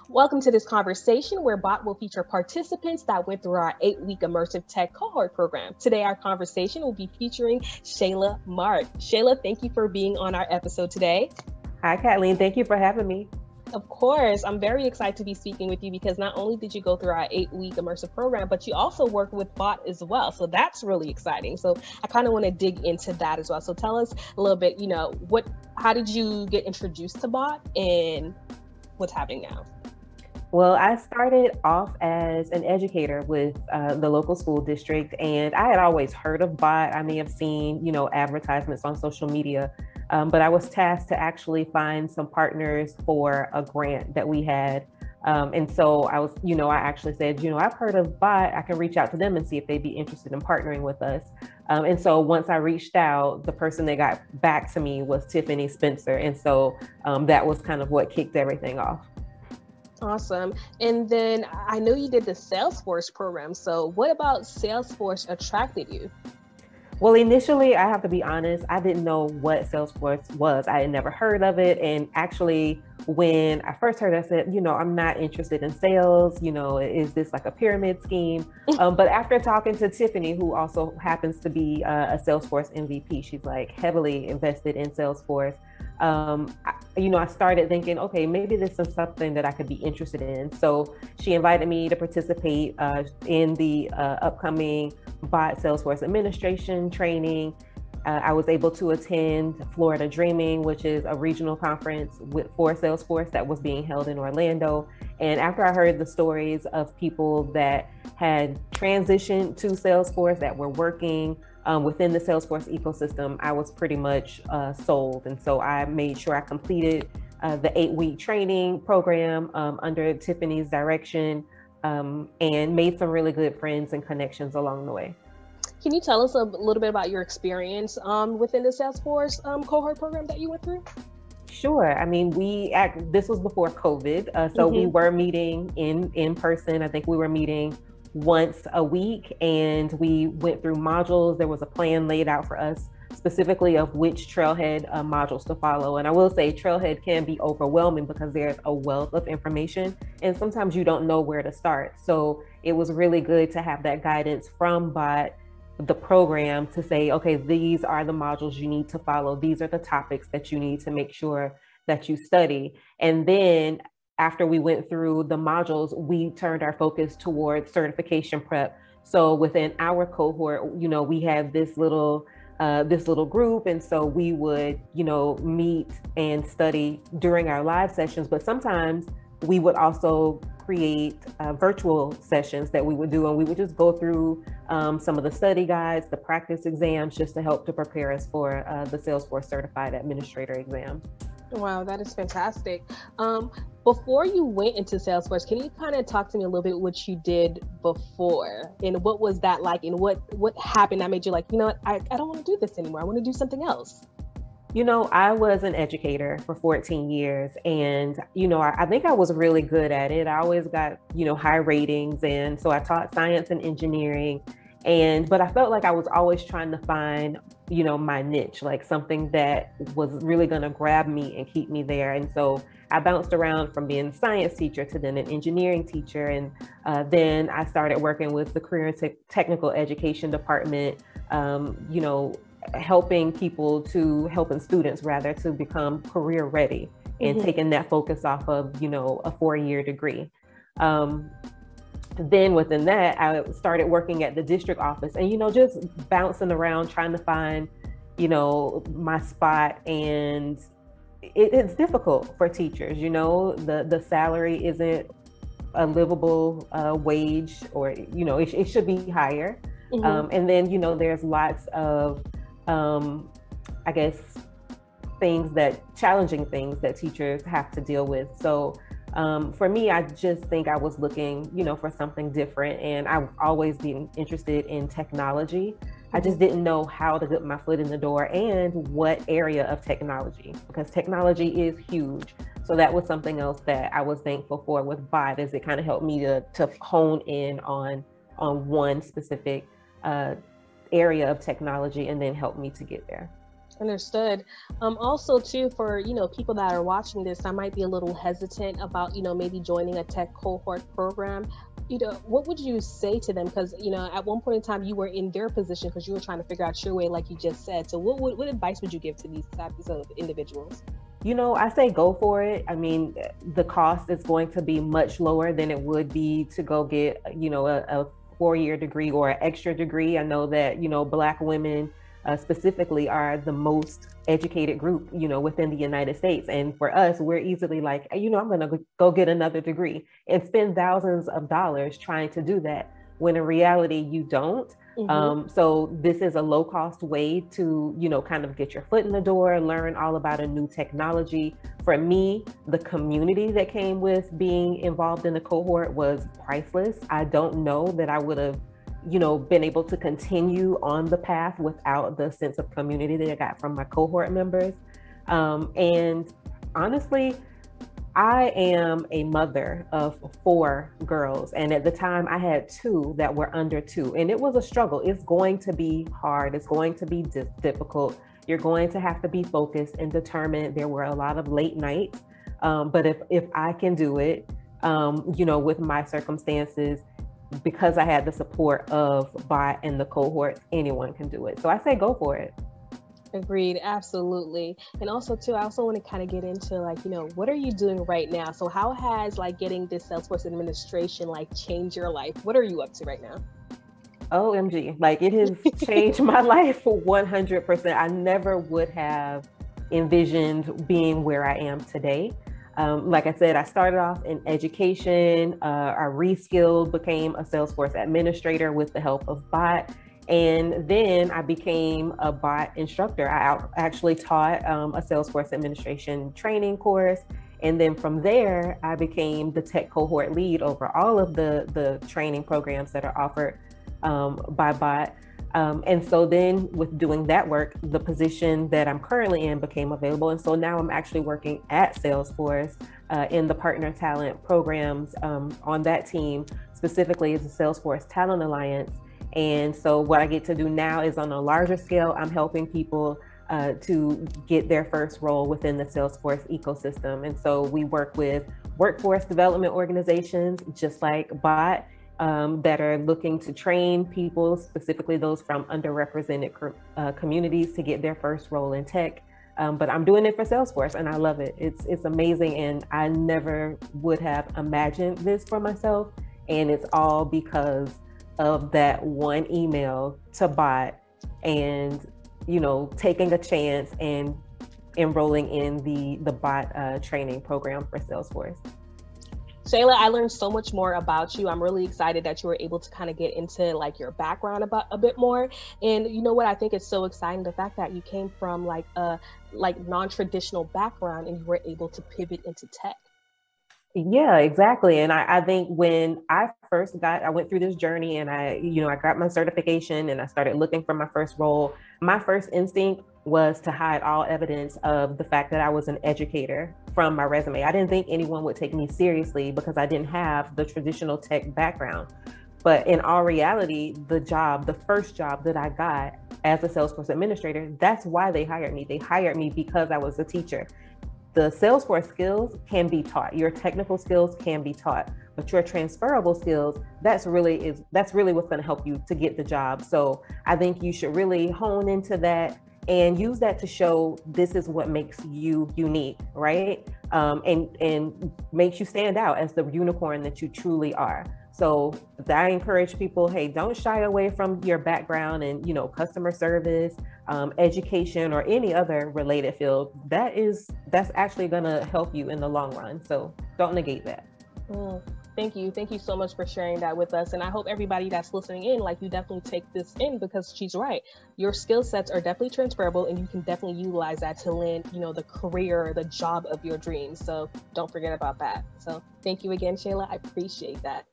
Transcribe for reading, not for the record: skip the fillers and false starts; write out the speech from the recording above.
Welcome to this conversation where BOT will feature participants that went through our 8-week immersive tech cohort program. Today, our conversation will be featuring Shayla Mark. Shayla, thank you for being on our episode today. Hi, Kathleen. Thank you for having me. Of course, I'm very excited to be speaking with you because not only did you go through our 8-week immersive program, but you also work with BOT as well. So that's really exciting. So I kind of want to dig into that as well. So tell us a little bit, how did you get introduced to BOT and what's happening now? Well, I started off as an educator with the local school district, and I had always heard of BOT. I may have seen, advertisements on social media, but I was tasked to actually find some partners for a grant that we had. And so I was, I actually said, I've heard of BOT. I can reach out to them and see if they'd be interested in partnering with us. And so once I reached out, the person that got back to me was Tiffany Spencer. And so that was kind of what kicked everything off. Awesome. And then I know you did the Salesforce program. So what about Salesforce attracted you? Well, initially, I have to be honest, I didn't know what Salesforce was. I had never heard of it. And actually, when I first heard it, I said, I'm not interested in sales. Is this like a pyramid scheme? But after talking to Tiffany, who also happens to be a Salesforce MVP, she's like heavily invested in Salesforce. I started thinking, okay, maybe this is something that I could be interested in. So she invited me to participate in the upcoming BOT Salesforce administration training. I was able to attend Florida Dreaming, which is a regional conference for Salesforce that was being held in Orlando. And after I heard the stories of people that had transitioned to Salesforce, that were working within the Salesforce ecosystem, I was pretty much sold. And so I made sure I completed the 8-week training program under Tiffany's direction and made some really good friends and connections along the way. Can you tell us a little bit about your experience within the Salesforce cohort program that you went through? Sure. I mean, this was before COVID. So we were meeting in person. I think we were meeting once a week, and we went through modules. There was a plan laid out for us specifically of which Trailhead modules to follow. And I will say Trailhead can be overwhelming because there's a wealth of information and sometimes you don't know where to start. So it was really good to have that guidance from BOT, the program, to say, okay, these are the modules you need to follow. These are the topics that you need to make sure that you study. And then after we went through the modules, we turned our focus towards certification prep. So within our cohort, we had this little group. And so we would, meet and study during our live sessions, but sometimes we would also create virtual sessions that we would do, and we would just go through some of the study guides, the practice exams, just to help to prepare us for the Salesforce Certified Administrator exam. Wow, that is fantastic. Before you went into Salesforce, can you kind of talk to me a little bit what you did before, and what was that like, and what happened that made you like, I don't want to do this anymore. I want to do something else. I was an educator for 14 years, and, I think I was really good at it. I always got, high ratings. And so I taught science and engineering, but I felt like I was always trying to find, my niche, like something that was really going to grab me and keep me there. And so I bounced around from being a science teacher to then an engineering teacher. And then I started working with the career and technical education department, helping students rather to become career ready and taking that focus off of, a 4-year degree. Then within that, I started working at the district office and, just bouncing around trying to find, my spot. And it's difficult for teachers, the salary isn't a livable wage, or, it should be higher. And then, there's lots of, I guess, challenging things that teachers have to deal with. So for me, I just think I was looking, for something different, and I've always been interested in technology. I just didn't know how to get my foot in the door and what area of technology, because technology is huge. So that was something else that I was thankful for with BOT, is it kind of helped me to hone in on one specific area of technology and then help me to get there. Understood. Also, too, for people that are watching this, I might be a little hesitant about maybe joining a tech cohort program. What would you say to them? Because at one point in time, you were in their position because you were trying to figure out your way, like you just said. So, what advice would you give to these types of individuals? I say go for it. I mean, the cost is going to be much lower than it would be to go get, a 4-year degree or an extra degree. I know that, Black women specifically are the most educated group, within the United States. And for us, we're easily like, I'm going to go get another degree and spend thousands of dollars trying to do that, when in reality, you don't. So this is a low cost way to, kind of get your foot in the door, learn all about a new technology. For me, the community that came with being involved in the cohort was priceless. I don't know that I would have, been able to continue on the path without the sense of community that I got from my cohort members. And honestly, I am a mother of 4 girls, and at the time I had 2 that were under 2, and it was a struggle. It's going to be hard. It's going to be difficult. You're going to have to be focused and determined. There were a lot of late nights, but if I can do it, with my circumstances, because I had the support of BOT and the cohorts, anyone can do it. So I say go for it. Agreed, absolutely. And also too, I also want to kind of get into what are you doing right now? So how has getting this Salesforce administration changed your life? What are you up to right now? OMG, it has changed my life for 100%. I never would have envisioned being where I am today. Like I said, I started off in education. I reskilled, became a Salesforce administrator with the help of BOT. And then I became a BOT instructor. I actually taught a Salesforce administration training course. And then from there, I became the tech cohort lead over all of the training programs that are offered by BOT. And so then with doing that work, the position that I'm currently in became available. And so now I'm actually working at Salesforce in the partner talent programs on that team, specifically as the Salesforce Talent Alliance. And so what I get to do now is on a larger scale, I'm helping people to get their first role within the Salesforce ecosystem. And so we work with workforce development organizations, just like BOT, that are looking to train people, specifically those from underrepresented communities, to get their first role in tech. But I'm doing it for Salesforce, and I love it. It's amazing, and I never would have imagined this for myself. And it's all because of that one email to BOT and, taking a chance and enrolling in the BOT training program for Salesforce. Shayla, I learned so much more about you. I'm really excited that you were able to kind of get into your background about a bit more. And you know what I think is so exciting, the fact that you came from a non-traditional background and you were able to pivot into tech. Yeah, exactly. And I think when I went through this journey and I got my certification and I started looking for my first role, my first instinct was to hide all evidence of the fact that I was an educator from my resume. I didn't think anyone would take me seriously because I didn't have the traditional tech background. But in all reality, the first job that I got as a Salesforce administrator, that's why they hired me. They hired me because I was a teacher. The Salesforce skills can be taught. Your technical skills can be taught, but your transferable skills, that's really what's going to help you to get the job. So I think you should really hone into that and use that to show this is what makes you unique, right? And makes you stand out as the unicorn that you truly are. So I encourage people, hey, don't shy away from your background and, customer service, education, or any other related field. That's actually going to help you in the long run. So don't negate that. Thank you. Thank you so much for sharing that with us. And I hope everybody that's listening in, you definitely take this in, because she's right. Your skill sets are definitely transferable and you can definitely utilize that to land, the career, the job of your dreams. So don't forget about that. So thank you again, Shayla. I appreciate that.